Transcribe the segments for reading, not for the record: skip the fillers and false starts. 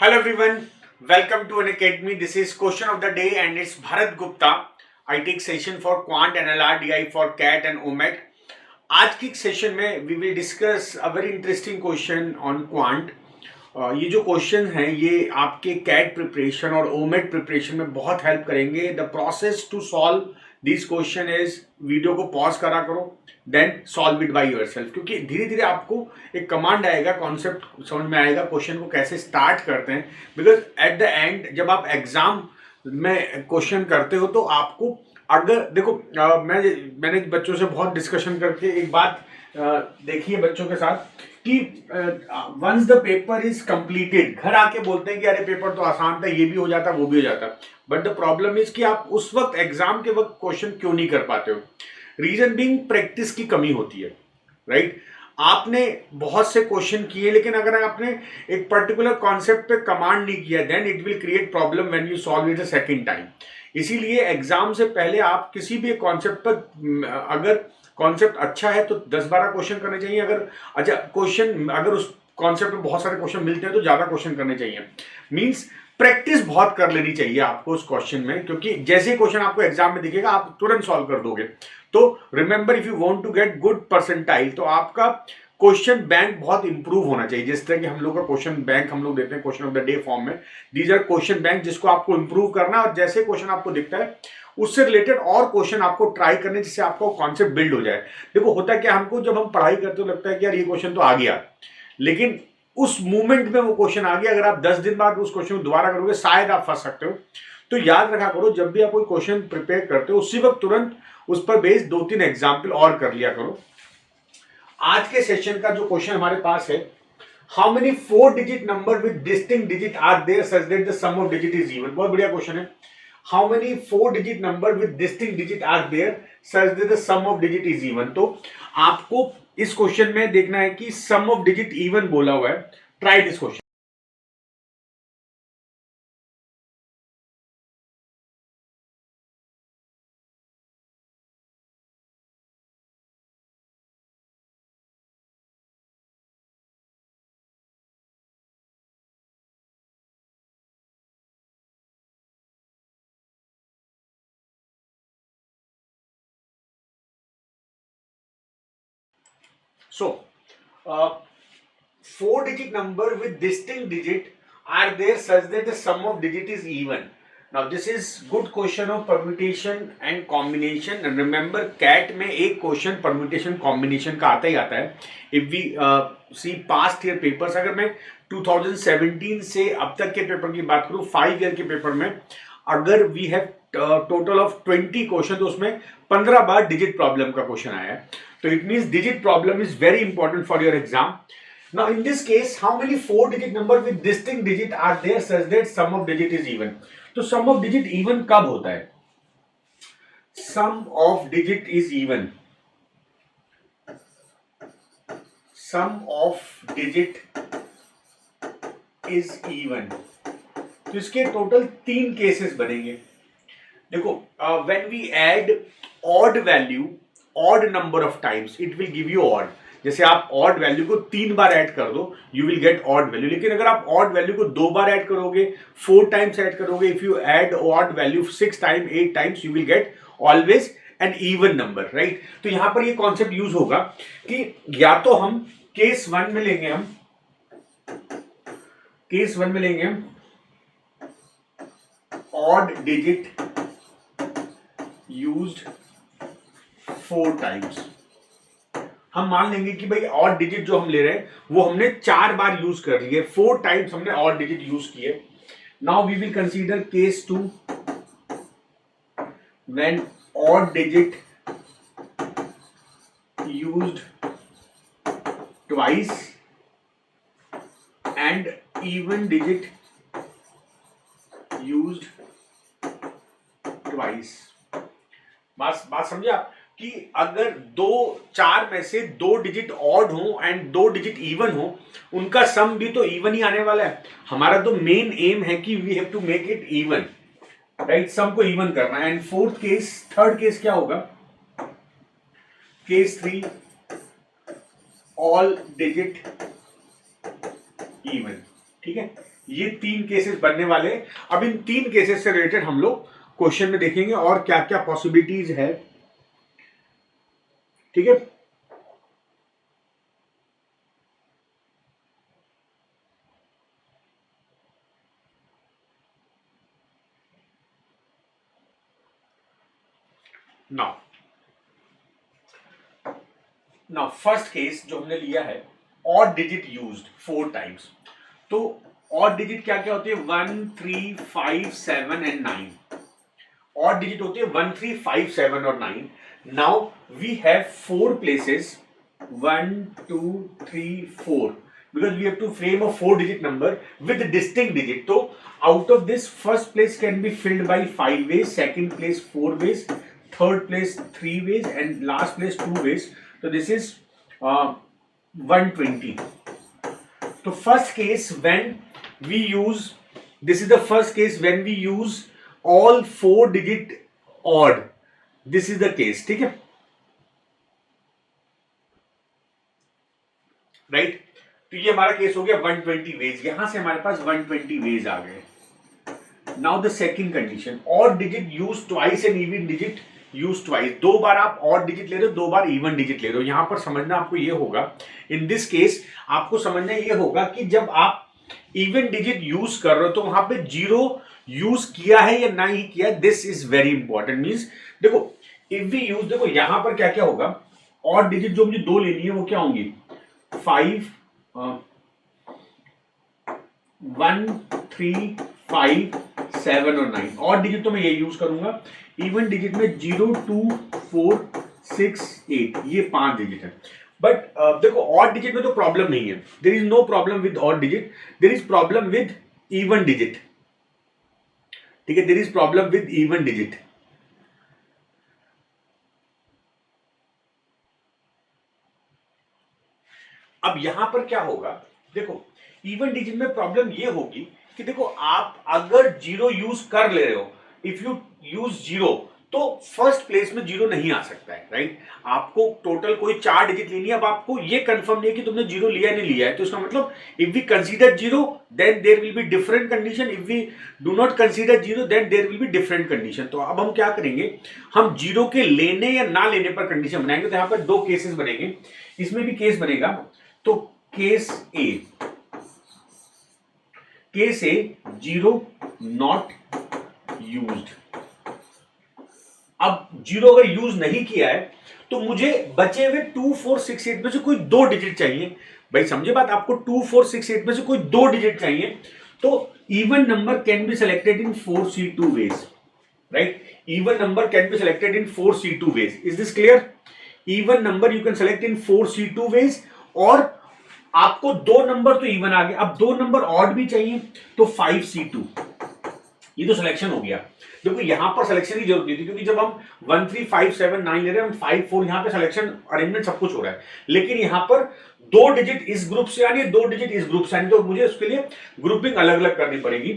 Hello everyone, welcome to Unacademy. This is question of the day and it's Bharat Gupta. I take session for Quant and LRDI for CAT and OMET. आज की session में we will discuss a very interesting question on Quant. ये जो question है ये आपके CAT preparation और OMET preparation में बहुत हेल्प करेंगे. The process to solve this question is video को पॉज करा करो then solve it by yourself, क्योंकि धीरे धीरे आपको एक कमांड आएगा, कॉन्सेप्ट समझ में आएगा क्वेश्चन को कैसे स्टार्ट करते हैं. बिकॉज एट द एंड जब आप एग्जाम में क्वेश्चन करते हो तो आपको अगर देखो मैंने बच्चों से बहुत डिस्कशन करके एक बात देखी है बच्चों के साथ कि once the paper is completed घर आके बोलते हैं कि अरे पेपर तो आसान था, ये भी हो जाता वो भी हो जाता. बट द प्रॉब्लम इज कि आप उस वक्त एग्जाम के वक्त क्वेश्चन क्यों नहीं कर पाते हो. रीजन बीइंग प्रैक्टिस की कमी होती है, राइट. आपने बहुत से क्वेश्चन किए लेकिन अगर आपने एक पर्टिकुलर कॉन्सेप्ट पे कमांड नहीं किया then it will create problem when you solve it a second time. इसीलिए एग्जाम से पहले आप किसी भी कॉन्सेप्ट पर अगर कॉन्सेप्ट अच्छा है तो 10-12 क्वेश्चन करने चाहिए. अगर उस कॉन्सेप्ट में बहुत सारे क्वेश्चन मिलते हैं तो ज्यादा क्वेश्चन करने चाहिए. मींस प्रैक्टिस बहुत कर लेनी चाहिए आपको उस क्वेश्चन में, क्योंकि जैसे क्वेश्चन आपको एग्जाम में दिखेगा आप तुरंत सॉल्व कर दोगे. तो remember, if you want to get good percentile तो आपका क्वेश्चन बैंक बहुत इंप्रूव होना चाहिए. जिस तरह की हम लोग का क्वेश्चन बैंक हम लोग देते हैं question of the day form में, दीज आर क्वेश्चन बैंक जिसको आपको इंप्रूव करना है. और जैसे क्वेश्चन आपको दिखता है उससे रिलेटेड और क्वेश्चन आपको ट्राई करने जिससे आपका कॉन्सेप्ट बिल्ड हो जाए. देखो होता है क्या, हमको जब हम पढ़ाई करते हो लगता है कि यार ये क्वेश्चन तो आ गया, लेकिन उस मूवमेंट में वो क्वेश्चन आ गया. अगर आप 10 दिन बाद उस क्वेश्चन को दोबारा करोगे शायद आप फंस सकते हो. तो याद रखा करो जब भी आप कोई क्वेश्चन प्रिपेयर करते हो उसी वक्त तुरंत उस पर बेस्ड 2-3 एग्जाम्पल और कर लिया करो. आज के सेशन का जो क्वेश्चन हमारे पास है, how many 4 digit number with distinct digit are there such that the sum of digit is even. बहुत बढ़िया क्वेश्चन है. How many 4 digit number with distinct digit are there such that the sum of digit is even. तो आपको इस question में देखना है कि सम ऑफ डिजिट इवन बोला हुआ है. Try this question. So, 4 digit number with distinct digit are there such that the sum of digit is even. Now this is good question of permutation and combination. And remember CAT में एक question permutation combination का आता ही आता है. If we see past year papers, अगर मैं 2017 से अब तक के पेपर की बात करूं, 5 ईयर के पेपर में अगर we have total of 20 question तो उसमें 15 बार डिजिट प्रॉब्लम का क्वेश्चन आया है. तो it means digit problem is very important for your exam. Now in this case, how many 4 digit number with distinct digit are there such that sum of digit is even? तो sum of digit even कब होता है? Sum of digit is even. Sum of digit is even. तो इसके total 3 cases बनेंगे. देखो, when we add odd value odd number of times it will give you odd. जैसे आप odd वैल्यू को 3 बार ऐड कर दो you will get odd value. लेकिन अगर आप odd वैल्यू को 2 बार ऐड करोगे, 4 टाइम्स ऐड करोगे, if you add odd value 6 time 8 times you will get always an even number, right? तो यहां पर ये कॉन्सेप्ट यूज होगा कि या तो हम केस 1 में लेंगे, हम odd digit used 4 टाइम्स. हम मान लेंगे कि भाई ऑड डिजिट जो हम ले रहे हैं वो हमने 4 बार यूज कर लिए, 4 टाइम्स हमने ऑड डिजिट यूज किए. Now we will consider case 2 when odd digit used twice and even digit used twice. बात समझे आप कि अगर 4 में से 2 डिजिट ऑड हो एंड 2 डिजिट इवन हो, उनका सम भी तो इवन ही आने वाला है. हमारा तो मेन एम है कि we have to make it even, right? Sum को इवन करना है. एंड थर्ड केस क्या होगा? Case 3 all digit even. ठीक है, ये 3 केसेस बनने वाले। अब इन 3 केसेस से रिलेटेड हम लोग क्वेश्चन में देखेंगे और क्या क्या पॉसिबिलिटीज है, ठीक है। नाउ फर्स्ट केस जो हमने लिया है, ऑड डिजिट यूज्ड 4 टाइम्स। तो ऑड डिजिट क्या क्या होती है, 1 3 5 7 एंड 9। ऑड डिजिट होती है 1 3 5 7 और 9। Now we have 4 places 1 2 3 4 because we have to frame a 4 digit number with distinct digit. So out of this, first place can be filled by 5 ways, second place 4 ways, third place 3 ways, and last place 2 ways. So this is 120. So first case when we use, this is the first case when we use all 4 digit odd. This is the case, ठीक है, right. तो ये हमारा case हो गया 120 veg, यहां से हमारे पास 120 वेज आ गए। Now the second condition, odd digit use twice and even digit use twice. 2 बार आप ऑड डिजिट ले रहे हो, 2 बार इवन डिजिट ले रहे हो। यहां पर समझना आपको ये होगा, इन दिस केस आपको समझना ये होगा कि जब आप इवन डिजिट यूज कर रहे हो तो वहां पे 0 यूज किया है या नहीं किया, this is very important. Means देखो इफ वी यूज, देखो यहां पर क्या क्या होगा, ऑड डिजिट जो मुझे 2 लेनी है वो क्या होंगी, 5 1 3 5 7 और 9। ऑड डिजिट तो मैं ये यूज करूंगा। इवन डिजिट में 0 2 4 6 8, ये 5 डिजिट है। बट देखो ऑड डिजिट में तो प्रॉब्लम नहीं है, there is no problem with odd digit, there is problem with even digit, ठीक है, there is problem with even digit. अब यहां पर क्या होगा, देखो इवन डिजिट में प्रॉब्लम ये होगी कि देखो आप अगर 0 यूज कर ले रहे हो, इफ यू यूज 0 तो फर्स्ट प्लेस में 0 नहीं आ सकता है, राइट। आपको टोटल कोई 4 डिजिट लेनी है। अब आपको ये कंफर्म नहीं है कि तुमने 0 लिया नहीं लिया है, तो इसका मतलब if we consider 0 then there will be different condition, if we do not consider 0 then there will be different condition. तो अब हम क्या करेंगे, हम 0 के लेने या ना लेने पर कंडीशन बनाएंगे। तो यहां पर 2 केसेस बनेंगे, इसमें भी केस बनेगा। तो case A, case A 0 not used. अब 0 अगर यूज नहीं किया है तो मुझे बचे हुए 2 4 6 8 में से कोई 2 डिजिट चाहिए। भाई समझे बात, आपको 2 4 6 8 में से कोई 2 डिजिट चाहिए। तो even number can be selected in 4C2 ways, right. Even number can be selected in 4C2 ways. Is this clear? Even number you can select in 4C2 ways. और आपको 2 नंबर तो इवन आ गए, अब 2 number odd भी चाहिए तो 5C2। ये तो सिलेक्शन हो गया। देखो यहां पर सिलेक्शन की जरूरत नहीं थी, क्योंकि जब हम 1 3 5 7 9 ले रहे हैं, हम 5 4, यहां पे सिलेक्शन अरेंजमेंट सब कुछ हो रहा है। लेकिन यहां पर 2 डिजिट इस ग्रुप से आनी है, 2 डिजिट इस ग्रुप से आनी, तो मुझे उसके लिए ग्रुपिंग अलग अलग करनी पड़ेगी।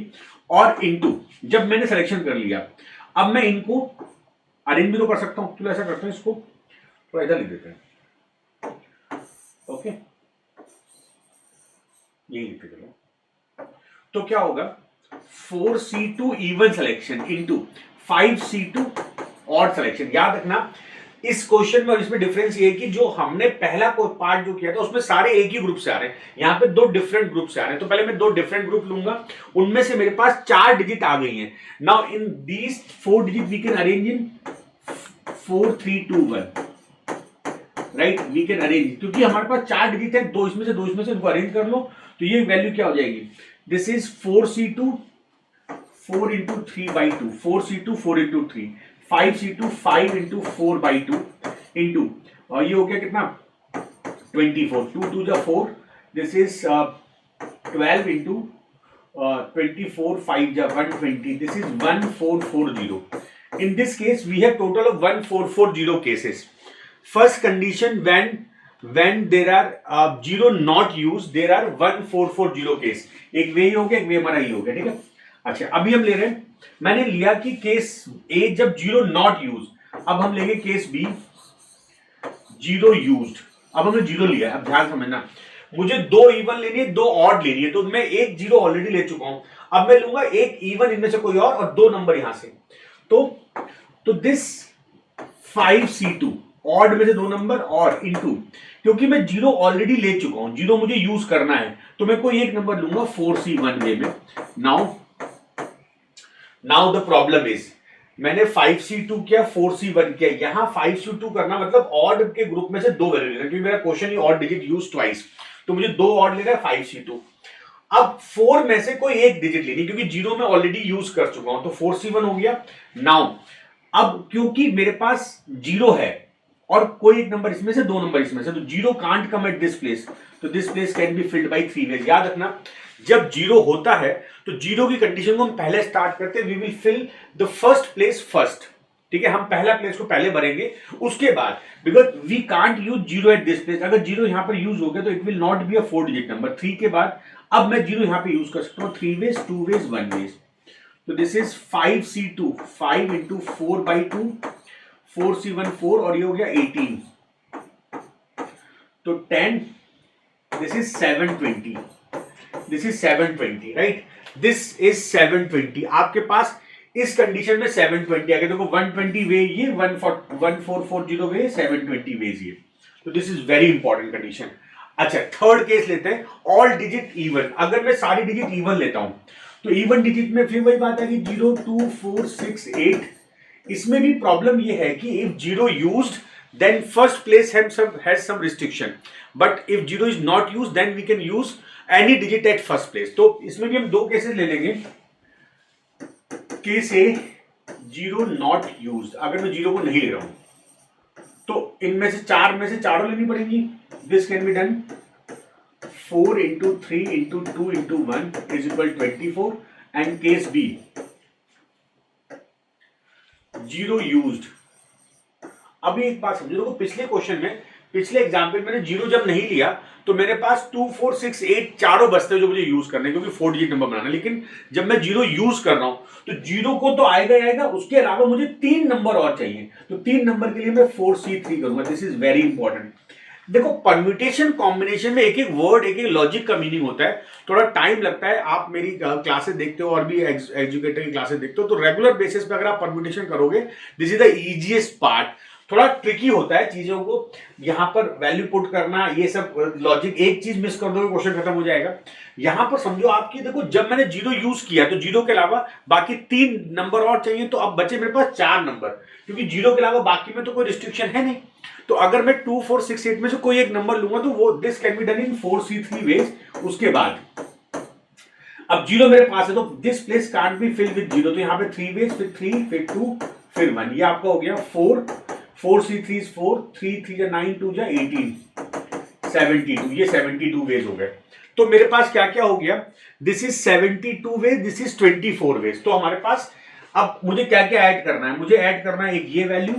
और इनटू, जब मैंने सिलेक्शन कर लिया, अब मैं इनको अरेंज भी तो कर सकता हूं। तो ऐसा करते हैं, इसको थोड़ा इधर लिख देते हैं, ओके, यही लिख देते हैं। तो क्या होगा, 4C2 even selection into 5C2 odd selection. याद रखना इस क्वेश्चन में और इसमें डिफरेंस ये है कि जो हमने पहला पार्ट जो किया था उसमें सारे एक ही ग्रुप से आ रहे हैं, यहां पे 2 डिफरेंट ग्रुप से आ रहे हैं। तो पहले मैं 2 डिफरेंट ग्रुप लूंगा, उनमें से मेरे पास 4 डिजिट आ गई हैं। Now in these 4 digit we can arrange in 4 3 2 1, right. We can arrange, क्योंकि हमारे पास 4 डिजिट है, 2 इसमें से 2 इसमें से, इनको अरेंज कर लो। तो ये वैल्यू क्या हो जाएगी, this is 4C2 4 into 3 by 2, 4C2 4 into 3, 5C2 5 into 4 by 2 into, और ये हो गया कितना 24, 2 2 जा 4, दिस इज 12 into 24, 5 जा 120, this is 1440. In this case we have total of 1440 cases. First condition, when there are 0 not used, there are 1440 case. एक वे ही हो गया, एक वे हमारा ही हो गया, ठीक है। अच्छा, अभी हम ले रहे हैं, मैंने लिया कि केस ए जब 0 नॉट यूज, अब हम लेंगे केस बी 0 यूज्ड। अब हमने 0 लिया, अब ध्यान समझना, मुझे दो इवन लेनी है, दो ऑड लेनी है, तो मैं एक जीरो ऑलरेडी ले चुका हूं, अब मैं लूंगा एक इवन इनमें से कोई और दो नंबर यहां से। तो दिस 5C2 ऑड में से दो नंबर और इनटू, क्योंकि मैं जीरो ऑलरेडी ले चुका हूं, जीरो मुझे यूज करना है, तो मैं कोई एक नंबर लूंगा 4C1 वे में। नाउ द प्रॉब्लम इज, मैंने 5C2 किया, 4C1 किया, यहां 5C2 करना मतलब ऑड के ग्रुप में से दो वैल्यू लेना, क्योंकि मेरा क्वेश्चन ही ऑड डिजिट यूज ट्वाइस, तो मुझे दो ऑड लेना है 5C2। अब 4 में से कोई एक डिजिट लेनी, क्योंकि जीरो में ऑलरेडी यूज कर चुका हूं, तो 4C1 हो गया। नाउ अब क्योंकि मेरे पास जीरो है और कोई एक नंबर इसमें से, दो नंबर इसमें से, तो zero can't come at this place, तो this place can be filled by 3 ways. याद रखना, जब जीरो होता है तो जीरो की कंडीशन को हम पहले स्टार्ट करते हैं, we will fill the first place first, ठीक है, हम पहला प्लेस को पहले भरेंगे, उसके बाद because we can't use zero at this place, अगर जीरो यहां पर यूज हो गया तो it will not be a 4 digit number. 3 के बाद अब मैं जीरो यहां पे यूज कर सकता हूं 3 वेज, 2 वेज, 1 वेज, तो this is 5C2, 5 into 4/2, 4C1 4, और ये हो गया 18, तो 10, this is 720, this is 720, right, this is 720। आपके पास इस कंडीशन में 720 आ गया, देखो 120 वे ये, 1440 वे, 720 वेज ये, तो this is very important condition. अच्छा, थर्ड केस लेते हैं, ऑल डिजिट इवन। अगर मैं सारी डिजिट इवन लेता हूं तो इवन डिजिट में फिर वही बात है कि 0, 2, 4, 6, 8, इसमें भी प्रॉब्लम ये है कि if zero used then first place has some restriction, but if zero is not used then we can use any digit at first place। तो इसमें भी हम दो केसेस ले लेंगे। Case A, zero not used, अगर मैं जीरो को नहीं ले रहा हूं तो इनमें से चार में से चारों लेनी पड़ेंगी, this can be done 4 into 3 into 2 into 1 is equal 24, and case B, zero used. अभी एक बात समझो, देखो पिछले क्वेश्चन में, पिछले एग्जाम्पल मैंने जीरो जब नहीं लिया तो मेरे पास 2, 4, 6, 8 चारों बचते हैं जो मुझे यूज करने, क्योंकि 4 डिजिट नंबर बनाना। लेकिन जब मैं जीरो यूज कर रहा हूं तो जीरो को तो आएगा ही आएगा, उसके अलावा मुझे 3 नंबर और चाहिए, तो 3 नंबर के लिए मैं 4C3 करूंगा। This is very important. देखो परम्यूटेशन कॉम्बिनेशन में एक एक वर्ड, एक एक लॉजिक का मीनिंग होता है, थोड़ा टाइम लगता है। आप मेरी क्लासेस देखते हो और भी एजुकेटर की क्लासेस देखते हो, तो रेगुलर बेसिस पे अगर आप परम्यूटेशन करोगे, this is the easiest part. थोड़ा ट्रिकी होता है चीजों को यहां पर वैल्यू पुट करना, ये सब लॉजिक, एक चीज मिस कर दोगे क्वेश्चन खत्म हो जाएगा। यहां पर समझो आपकी, देखो जब मैंने जीरो यूज किया तो जीरो के अलावा बाकी 3 नंबर और चाहिए, तो अब बचे मेरे पास 4 नंबर, क्योंकि जीरो के अलावा बाकी में तो कोई रिस्ट्रिक्शन है नहीं। तो अगर मैं 2, 4, 6, 8 में से कोई एक नंबर लूंगा तो वो this can be done in 4C3 ways. उसके बाद अब जीरो मेरे पास है तो this place can't be fill with zero, तो यहां पे 3 वेज, फिर 3, फिर 2, फिर 1, ये आपका हो गया 4, 4C3 is 4, 3, 3 जा 9, 2 जा 18, 72, ये 72 वेज हो गए। तो मेरे पास क्या क्या हो गया, this is 72 ways, this is 24 ways. तो हमारे पास अब मुझे क्या क्या ऐड करना है, मुझे ऐड करना है एक ये वैल्यू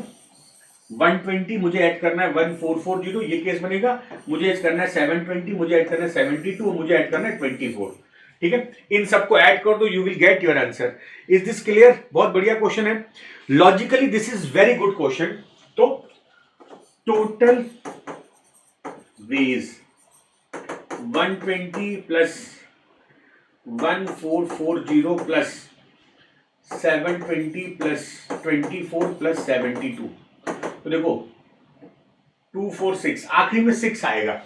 120, मुझे ऐड करना है 1440, ये केस बनेगा, मुझे ऐड करना है 720, मुझे ऐड करना है 72, और मुझे ऐड करना है 24, ठीक है। इन सबको ऐड कर दो, you will get your answer. Is this clear? बहुत बढ़िया क्वेश्चन है, logically this is very good question. तो total ways 120 plus 1440 plus 720 plus 24 plus 72, तो देखो 246, आखिरी में 6 आएगा,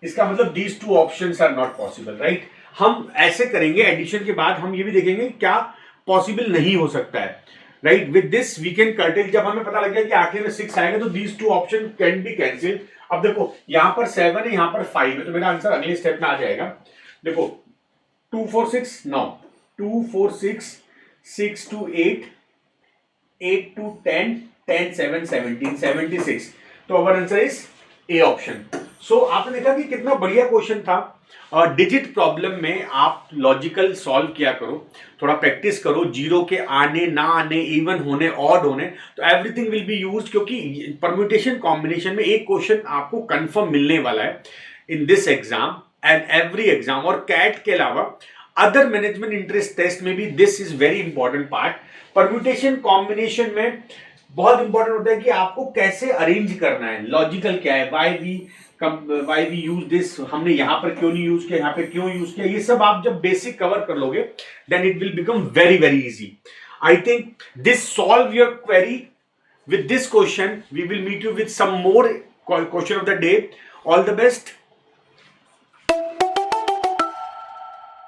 इसका मतलब these two options are not possible, right. हम ऐसे करेंगे एडिशन के बाद, हम ये भी देखेंगे क्या पॉसिबल नहीं हो सकता है, right. With this we can curtail, जब हमें पता लग गया कि आखिर में 6 आएगा तो these two option can be cancelled. अब देखो यहां पर 7 है, यहां पर 5 है, तो मेरा आंसर अगले स्टेप में आ जाएगा। देखो 246, नो 246, 6 to 8, 8 to 10, 10, 7, 17, 76, तो our answer is A option. So आपने देखा कि कितना बढ़िया क्वेश्चन था। डिजिट प्रॉब्लम में आप लॉजिकल सॉल्व किया करो, थोड़ा प्रैक्टिस करो, जीरो के आने ना आने, इवन होने, ऑड होने, तो एवरीथिंग विल बी यूज्ड, क्योंकि परम्यूटेशन कॉम्बिनेशन में एक क्वेश्चन आपको कंफर्म मिलने वाला है in this exam and every exam. और कैट के अलावा अदर मैनेजमेंट इंटरेस्ट टेस्ट में भी this is very important part. Permutation combination में बहुत इंपॉर्टेंट होता है कि आपको कैसे अरेंज करना है, लॉजिकल क्या है, why we why we use this, हमने यहाँ पर क्यों नहीं यूज किया, यहाँ पे क्यों यूज किया, ये सब आप जब बेसिक कवर कर लोगे then it will become very very easy. I think this solve your query. With this question, we will meet you with some more question of the day. All the best.